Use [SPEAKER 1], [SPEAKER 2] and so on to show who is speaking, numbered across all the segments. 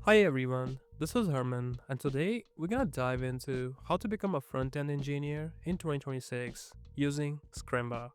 [SPEAKER 1] Hi everyone, this is Harman, and today we're gonna dive into how to become a front-end engineer in 2026 using Scrimba.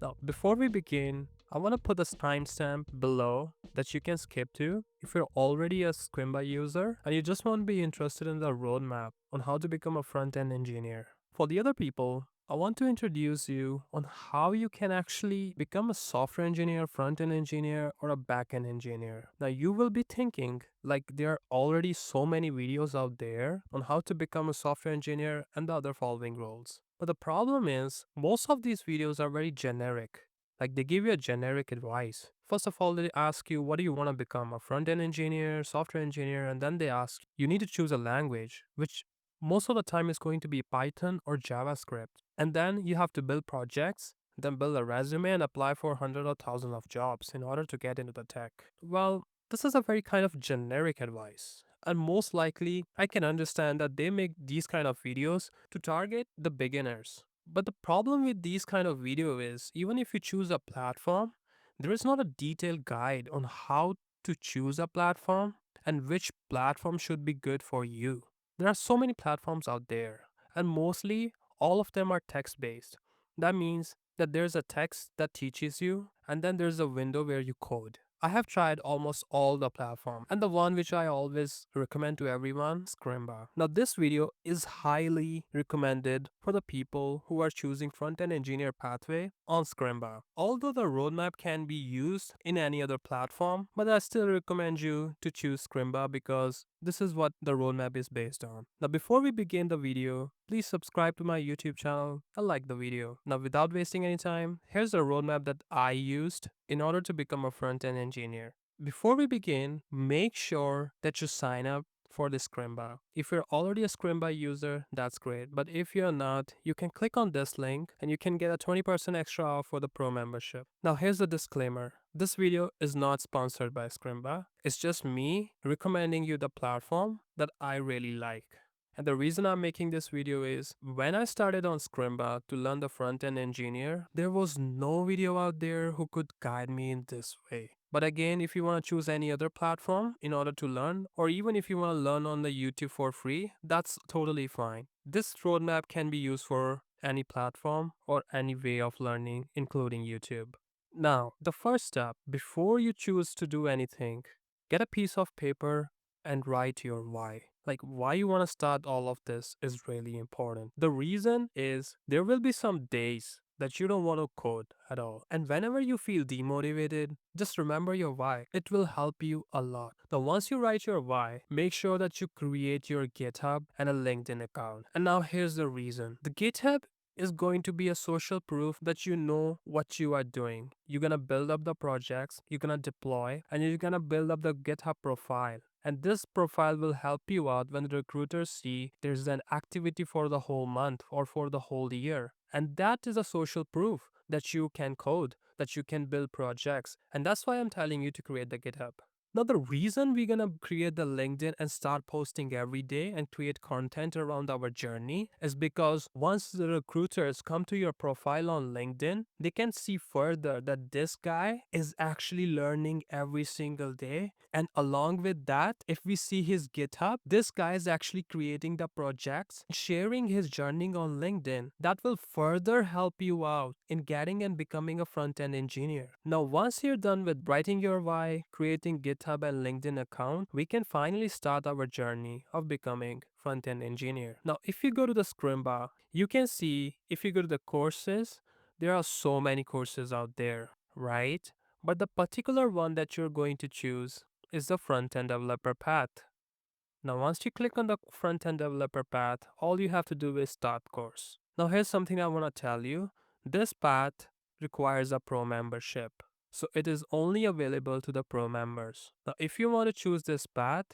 [SPEAKER 1] Now, before we begin, I want to put a timestamp below that you can skip to if you're already a Scrimba user and you just want to be interested in the roadmap on how to become a front-end engineer. For the other people, I want to introduce you on how you can actually become a software engineer, front-end engineer, or a back-end engineer. Now, you will be thinking like there are already so many videos out there on how to become a software engineer and the other following roles. But the problem is, most of these videos are very generic. Like they give you a generic advice. First of all, they ask you, what do you want to become? A front end engineer, software engineer? And then they ask, you need to choose a language, which most of the time is going to be Python or JavaScript. And then you have to build projects, then build a resume and apply for hundreds or thousands of jobs in order to get into the tech. Well, this is a very kind of generic advice. And most likely, I can understand that they make these kind of videos to target the beginners. But the problem with these kind of video is even if you choose a platform, there is not a detailed guide on how to choose a platform and which platform should be good for you. There are so many platforms out there, and mostly all of them are text based. That means that there's a text that teaches you, and then there's a window where you code. I have tried almost all the platforms, and the one which I always recommend to everyone, Scrimba. Now this video is highly recommended for the people who are choosing front-end engineer pathway on Scrimba. Although the roadmap can be used in any other platform, but I still recommend you to choose Scrimba because this is what the roadmap is based on. Now before we begin the video, please subscribe to my YouTube channel and like the video. Now without wasting any time, here's the roadmap that I used in order to become a front-end engineer. Before we begin, make sure that you sign up for the Scrimba. If you're already a Scrimba user, that's great. But if you're not, you can click on this link and you can get a 20% extra off for the pro membership. Now here's the disclaimer. This video is not sponsored by Scrimba. It's just me recommending you the platform that I really like. And the reason I'm making this video is when I started on Scrimba to learn the front-end engineer, there was no video out there who could guide me in this way. But again, if you want to choose any other platform in order to learn, or even if you want to learn on the YouTube for free, that's totally fine. This roadmap can be used for any platform or any way of learning, including YouTube. Now, the first step, before you choose to do anything, get a piece of paper and write your why. Like why you want to start all of this is really important. The reason is there will be some days that you don't want to code at all. And whenever you feel demotivated, just remember your why. It will help you a lot. Now, once you write your why, make sure that you create your GitHub and a LinkedIn account. And now here's the reason. The GitHub is going to be a social proof that you know what you are doing. You're gonna build up the projects, you're gonna deploy, and you're gonna build up the GitHub profile. And this profile will help you out when the recruiters see there's an activity for the whole month or for the whole year. And that is a social proof that you can code, that you can build projects. And that's why I'm telling you to create the GitHub. Now, the reason we're gonna create the LinkedIn and start posting every day and create content around our journey is because once the recruiters come to your profile on LinkedIn, they can see further that this guy is actually learning every single day. And along with that, if we see his GitHub, this guy is actually creating the projects, sharing his journey on LinkedIn. That will further help you out in getting and becoming a front-end engineer. Now, once you're done with writing your why, creating GitHub and LinkedIn account, we can finally start our journey of becoming front-end engineer. Now, if you go to the Scrimba, you can see if you go to the courses, there are so many courses out there, right? But the particular one that you're going to choose is the front-end developer path. Now, once you click on the front-end developer path, all you have to do is start course. Now, here's something I want to tell you. This path requires a pro membership. So it is only available to the pro members. Now, if you want to choose this path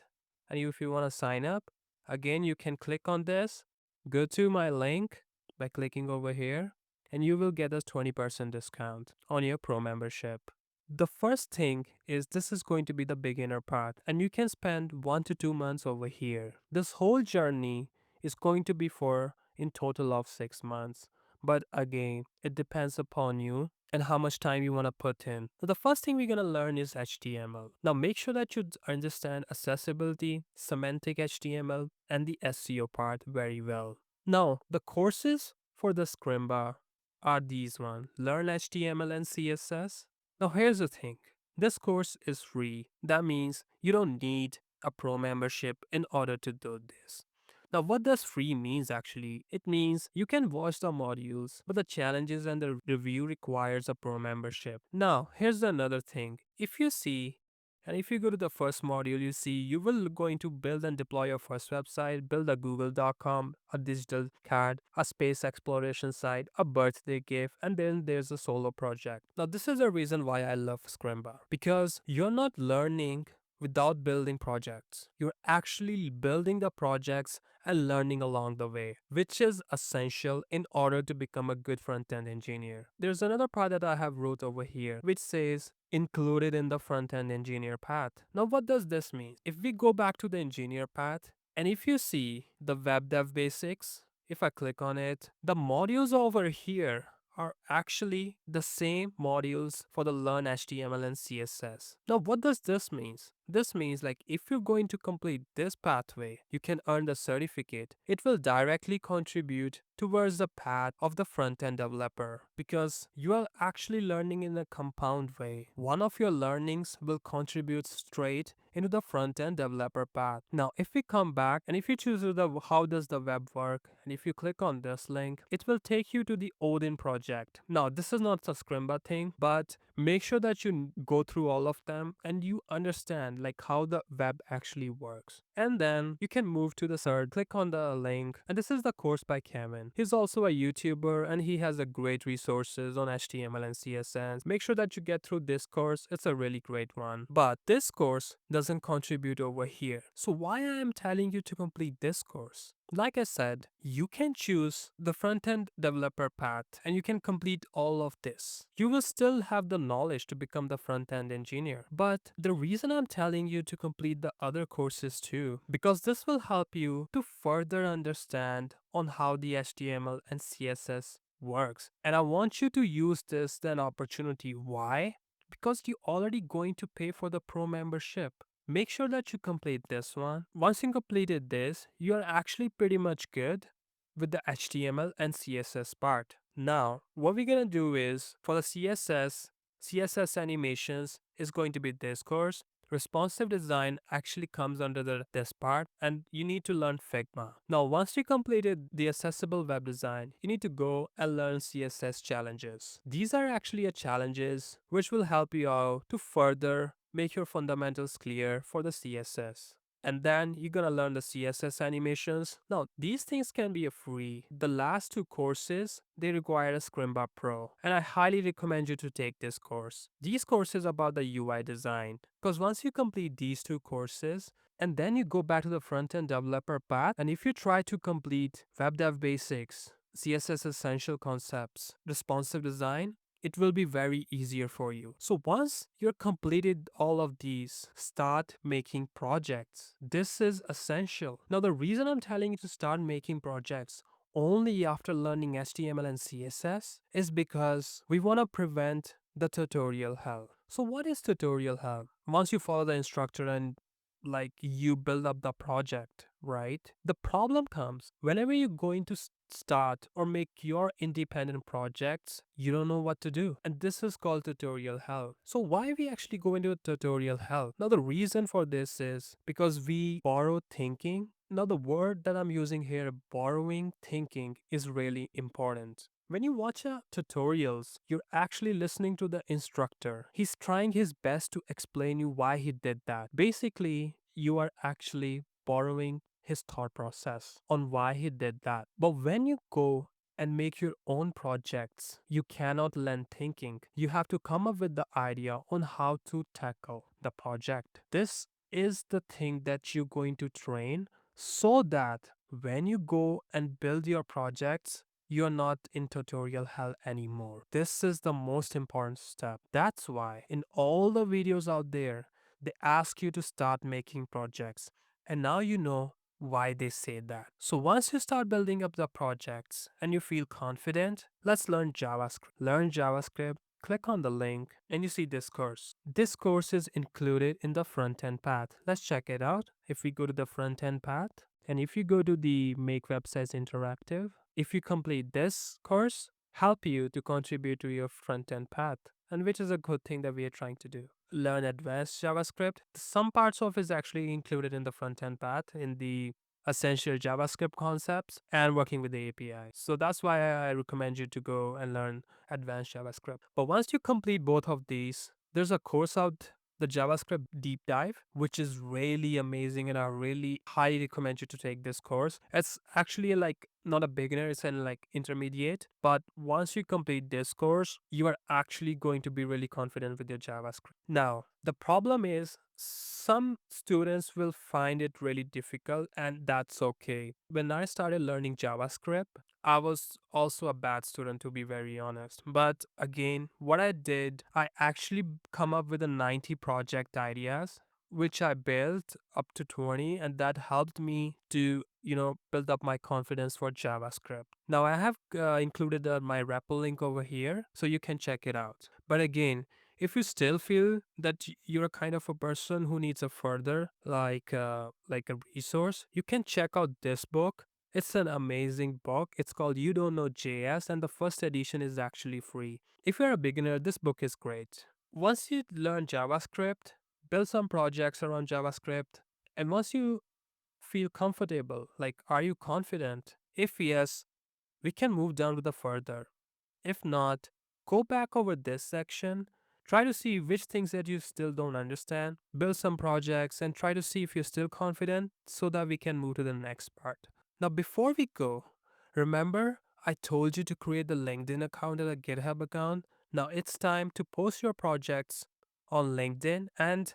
[SPEAKER 1] and if you want to sign up, again, you can click on this, go to my link by clicking over here, and you will get a 20% discount on your pro membership. The first thing is this is going to be the beginner part, and you can spend 1 to 2 months over here. This whole journey is going to be for in total of 6 months. but again, it depends upon you and how much time you want to put in. So the first thing we're going to learn is HTML. Now make sure that you understand accessibility, semantic HTML, and the SEO part very well. Now the courses for the Scrimba are these one: Learn HTML and CSS. Now here's the thing. This course is free. That means you don't need a pro membership in order to do this. Now, what does free means actually? It means you can watch the modules, but the challenges and the review requires a pro membership. Now, here's another thing. If you see and if you go to the first module, you see you will going to build and deploy your first website, build a google.com, a digital card, a space exploration site, a birthday gift, and then there's a solo project. Now, this is the reason why I love Scrimba, because you're not learning without building projects. You're actually building the projects and learning along the way, which is essential in order to become a good front-end engineer. There's another part that I have wrote over here, which says included in the front-end engineer path. Now, what does this mean? If we go back to the engineer path, and if you see the web dev basics, if I click on it, the modules over here are actually the same modules for the Learn HTML and CSS. Now, what does this mean? This means like if you're going to complete this pathway, you can earn the certificate. It will directly contribute towards the path of the front-end developer because you are actually learning in a compound way. One of your learnings will contribute straight into the front-end developer path. Now, if we come back and if you choose the how does the web work, and if you click on this link, it will take you to the Odin project. Now, this is not a Scrimba thing, but make sure that you go through all of them and you understand like how the web actually works. And then you can move to the third, click on the link, and this is the course by Kevin. He's also a YouTuber and he has a great resources on HTML and CSS. Make sure that you get through this course. It's a really great one. But this course doesn't contribute over here. So why I am telling you to complete this course? Like I said, you can choose the front-end developer path and you can complete all of this. You will still have the knowledge to become the front-end engineer. But the reason I'm telling you to complete the other courses too, because this will help you to further understand on how the HTML and CSS works. And I want you to use this as an opportunity. Why? Because you're already going to pay for the pro membership. Make sure that you complete this one. Once you completed this, you are actually pretty much good with the HTML and CSS part. Now, what we're gonna do is for the CSS animations is going to be this course. Responsive design actually comes under this part, and you need to learn Figma. Now, once you completed the accessible web design, you need to go and learn CSS challenges. These are actually challenges which will help you out to further make your fundamentals clear for the CSS. And then you're gonna learn the CSS animations. Now, these things can be free. The last two courses, they require a Scrimba Pro, and I highly recommend you to take this course. These courses about the UI design, because once you complete these two courses, and then you go back to the front-end developer path, and if you try to complete Web Dev Basics, CSS Essential Concepts, Responsive Design, it will be very easier for you. So once you're completed all of these, start making projects. This is essential. Now, the reason I'm telling you to start making projects only after learning HTML and CSS is because we want to prevent the tutorial hell. So what is tutorial hell? Once you follow the instructor and like you build up the project, right? The problem comes whenever you're going to start or make your independent projects, you don't know what to do. And this is called tutorial hell. So why we actually go into tutorial hell? Now the reason for this is because we borrow thinking. Now the word that I'm using here, borrowing thinking, is really important. When you watch tutorials, you're actually listening to the instructor. He's trying his best to explain you why he did that. Basically, you are actually borrowing his thought process on why he did that. But when you go and make your own projects, you cannot lend thinking. You have to come up with the idea on how to tackle the project. This is the thing that you're going to train so that when you go and build your projects, you're not in tutorial hell anymore. This is the most important step. That's why in all the videos out there, they ask you to start making projects. And now you know why they say that. So once you start building up the projects and you feel confident, let's learn JavaScript. Learn JavaScript, click on the link, and you see this course. This course is included in the front end path. Let's check it out. If we go to the front end path, and if you go to the Make Websites Interactive, if you complete this course, help you to contribute to your front end path, and which is a good thing that we are trying to do. Learn advanced JavaScript. Some parts of it is actually included in the front end path in the essential JavaScript concepts and working with the API. So that's why I recommend you to go and learn advanced JavaScript. But once you complete both of these, there's a course out, the JavaScript deep dive, which is really amazing, and I really highly recommend you to take this course. It's actually like not a beginner, it's an like intermediate, but once you complete this course, you are actually going to be really confident with your JavaScript. Now, the problem is some students will find it really difficult, and that's okay. When I started learning JavaScript, I was also a bad student, to be very honest. But again, what I did, I actually come up with a 90 project ideas, which I built up to 20, and that helped me to build up my confidence for JavaScript. Now I have included my repo link over here so you can check it out. But again, if you still feel that you're kind of a person who needs a further like a resource, you can check out this book. It's an amazing book. It's called You Don't Know JS, and the first edition is actually free. If you're a beginner, this book is great. Once you learn JavaScript, build some projects around JavaScript, and once you feel comfortable, like are you confident? If yes, we can move down to the further. If not, go back over this section, try to see which things that you still don't understand, build some projects, and try to see if you're still confident so that we can move to the next part. Now, before we go, remember I told you to create the LinkedIn account and a GitHub account. Now it's time to post your projects on LinkedIn and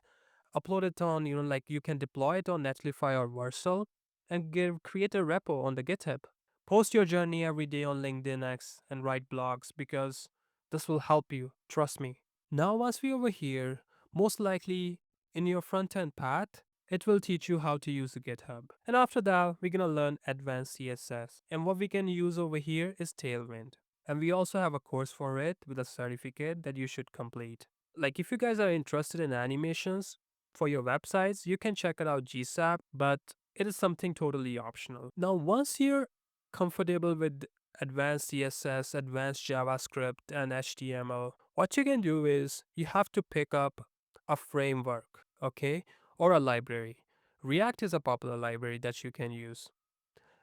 [SPEAKER 1] upload it on, like you can deploy it on Netlify or Vercel and create a repo on the GitHub. Post your journey every day on LinkedIn X and write blogs because this will help you, trust me. Now, once we over here, most likely in your front end path, it will teach you how to use the GitHub. And after that, we're gonna learn advanced CSS. And what we can use over here is Tailwind. And we also have a course for it with a certificate that you should complete. Like if you guys are interested in animations for your websites, you can check it out GSAP, but it is something totally optional. Now, once you're comfortable with advanced CSS, advanced JavaScript, and HTML, what you can do is you have to pick up a framework, okay, or a library. React is a popular library that you can use.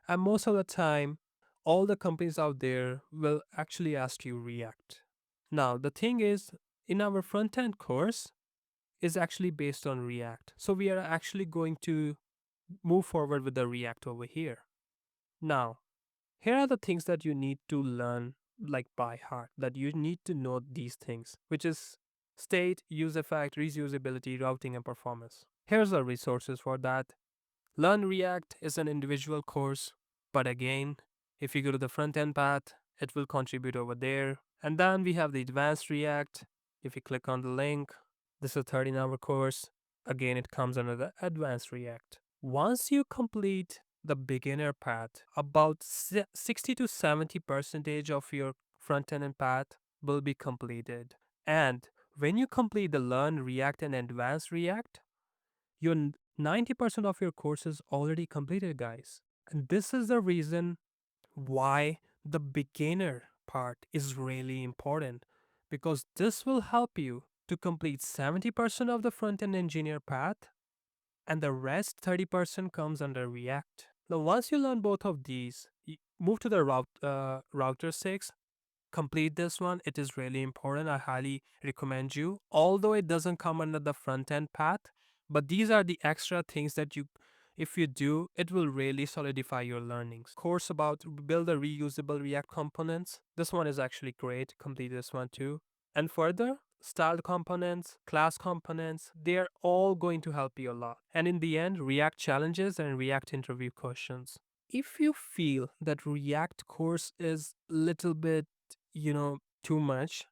[SPEAKER 1] And most of the time, all the companies out there will actually ask you React. Now, the thing is, in our front end course, is actually based on React. So we are actually going to move forward with the React over here. Now, here are the things that you need to learn like by heart, that you need to know these things, which is state, use effect, reusability, routing, and performance. Here's the resources for that. Learn React is an individual course, but again, if you go to the front end path, it will contribute over there. And then we have the advanced React. If you click on the link, this is a 13-hour course. Again, it comes under the advanced React. Once you complete the beginner path, about 60 to 70 percentage of your front end path will be completed. And when you complete the Learn React and Advanced React, your 90% of your course is already completed, guys. And this is the reason why the beginner part is really important, because this will help you to complete 70% of the front end engineer path, and the rest 30% comes under React. Now, once you learn both of these, move to the router 6. Complete this one. It is really important. I highly recommend you. Although it doesn't come under the front end path, but these are the extra things that if you do, it will really solidify your learnings. Course about build a reusable React components. This one is actually great. Complete this one too. And further, styled components, class components, they're all going to help you a lot. And in the end, React challenges and React interview questions. If you feel that React course is little bit too much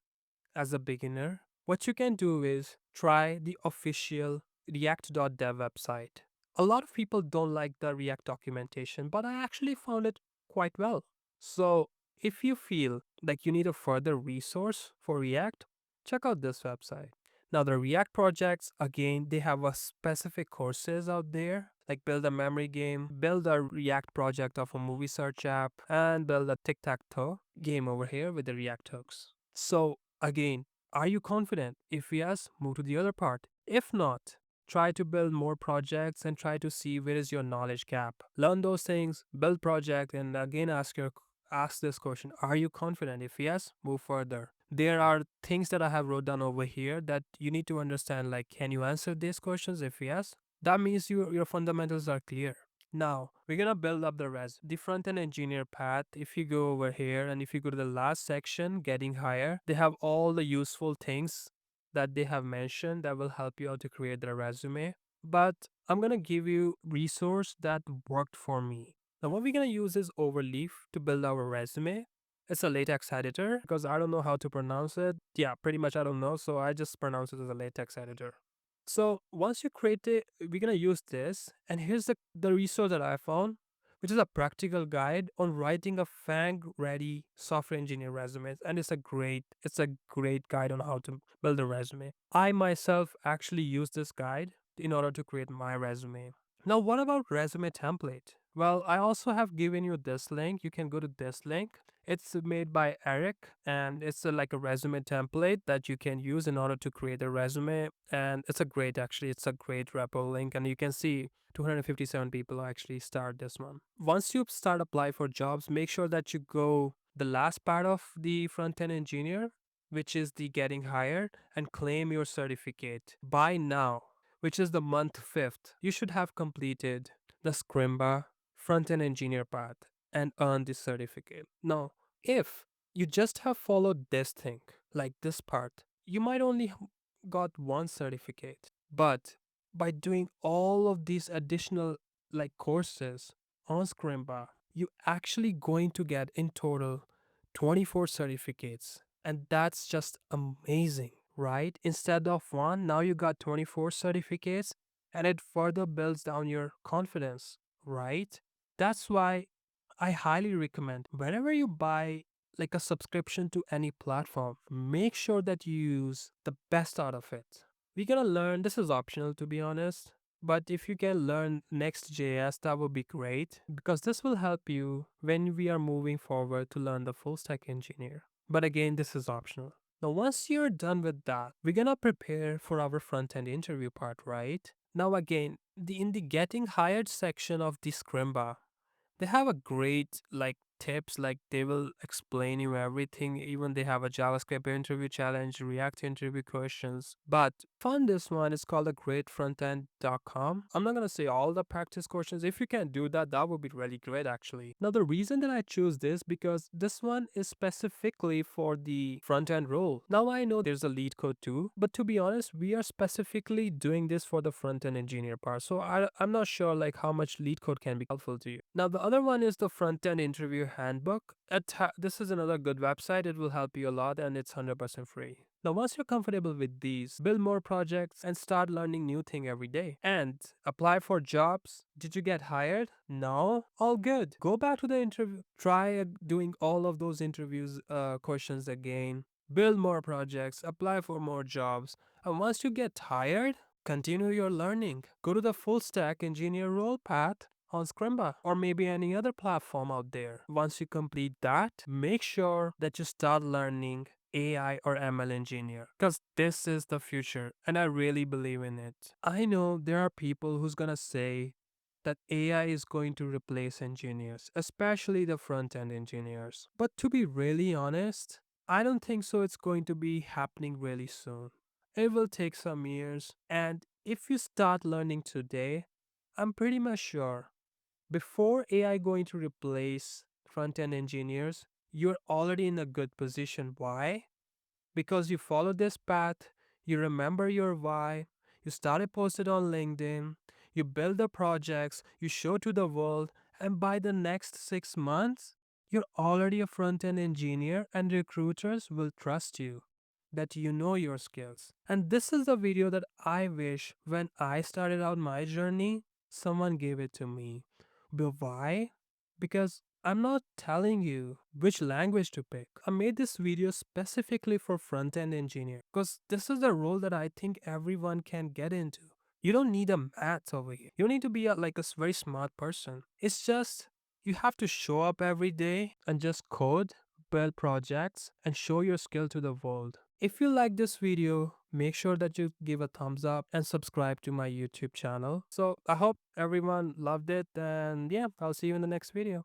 [SPEAKER 1] as a beginner, what you can do is try the official react.dev website. A lot of people don't like the React documentation, but I actually found it quite well. So if you feel like you need a further resource for React, check out this website. Now the React projects, again, they have a specific courses out there, like build a memory game, build a React project of a movie search app, and build a tic-tac-toe game over here with the React hooks. So again, are you confident? If yes, move to the other part. If not, try to build more projects and try to see where is your knowledge gap. Learn those things, build project, and again ask this question: are you confident? If yes, move further. There are things that I have wrote down over here that you need to understand, like can you answer these questions? If yes, that means your fundamentals are clear. Now we're gonna build up the front end engineer path. If you go over here and if you go to the last section, getting higher, they have all the useful things that they have mentioned that will help you out to create the resume. But I'm gonna give you resource that worked for me. Now what we're gonna use is Overleaf to build our resume. It's a latex editor because I don't know how to pronounce it. Yeah, pretty much I don't know, so I just pronounce it as a latex editor. So once you create it, we're gonna use this, and here's the resource that I found, which is a practical guide on writing a FANG-ready software engineer resume, and it's a great guide on how to build a resume. I myself actually use this guide in order to create my resume. Now, what about resume template? Well, I also have given you this link. You can go to this link. It's made by Eric, and it's like a resume template that you can use in order to create a resume. And it's a great repo link, and you can see 257 people actually start this one. Once you start apply for jobs, make sure that you go the last part of the front end engineer, which is the getting hired, and claim your certificate by now, which is the month 5th. You should have completed the Scrimba front end engineer path and earn this certificate. Now, if you just have followed this thing, like this part, you might only got one certificate. But by doing all of these additional like courses on Scrimba, you actually going to get in total 24 certificates. And that's just amazing, right? Instead of one, now you got 24 certificates, and it further builds down your confidence, right? That's why I highly recommend whenever you buy like a subscription to any platform, make sure that you use the best out of it. We're gonna learn, this is optional to be honest, but if you can learn Next.js, that would be great because this will help you when we are moving forward to learn the full stack engineer. But again, this is optional. Now, once you're done with that, we're gonna prepare for our front end interview part, right? Now, again, in the getting hired section of the Scrimba, they have a great like tips, like they will explain you everything. Even they have a JavaScript interview challenge, React interview questions. But found this one, it's called a greatfrontend.com. I'm not gonna say all the practice questions. If you can do that, that would be really great actually. Now the reason that I choose this because this one is specifically for the front end role. Now I know there's a lead code too, but to be honest, we are specifically doing this for the front end engineer part. So I'm not sure like how much lead code can be helpful to you. Now the other one is the front end interview handbook. This is another good website. It will help you a lot and it's 100% free. Now, once you're comfortable with these, build more projects and start learning new thing every day. And apply for jobs. Did you get hired? No? All good. Go back to the interview. Try doing all of those interviews questions again. Build more projects. Apply for more jobs. And once you get hired, continue your learning. Go to the full stack engineer role path on Scrimba or maybe any other platform out there. Once you complete that, make sure that you start learning AI or ML engineer because this is the future and I really believe in it. I know there are people who's gonna say that AI is going to replace engineers, especially the front end engineers. But to be really honest, I don't think so it's going to be happening really soon. It will take some years, and if you start learning today, I'm pretty much sure before AI going to replace front end engineers, you're already in a good position. Why? Because you follow this path, you remember your why, you started posted on LinkedIn, you build the projects, you show to the world, and by the next 6 months, you're already a front end engineer and recruiters will trust you that you know your skills. And this is the video that I wish when I started out my journey someone gave it to me. But why? Because I'm not telling you which language to pick. I made this video specifically for front-end engineer because this is the role that I think everyone can get into. You don't need a math over here. You don't need to be like a very smart person. It's just you have to show up every day and just code, build projects, and show your skill to the world. If you like this video, make sure that you give a thumbs up and subscribe to my YouTube channel. So I hope everyone loved it, and yeah, I'll see you in the next video.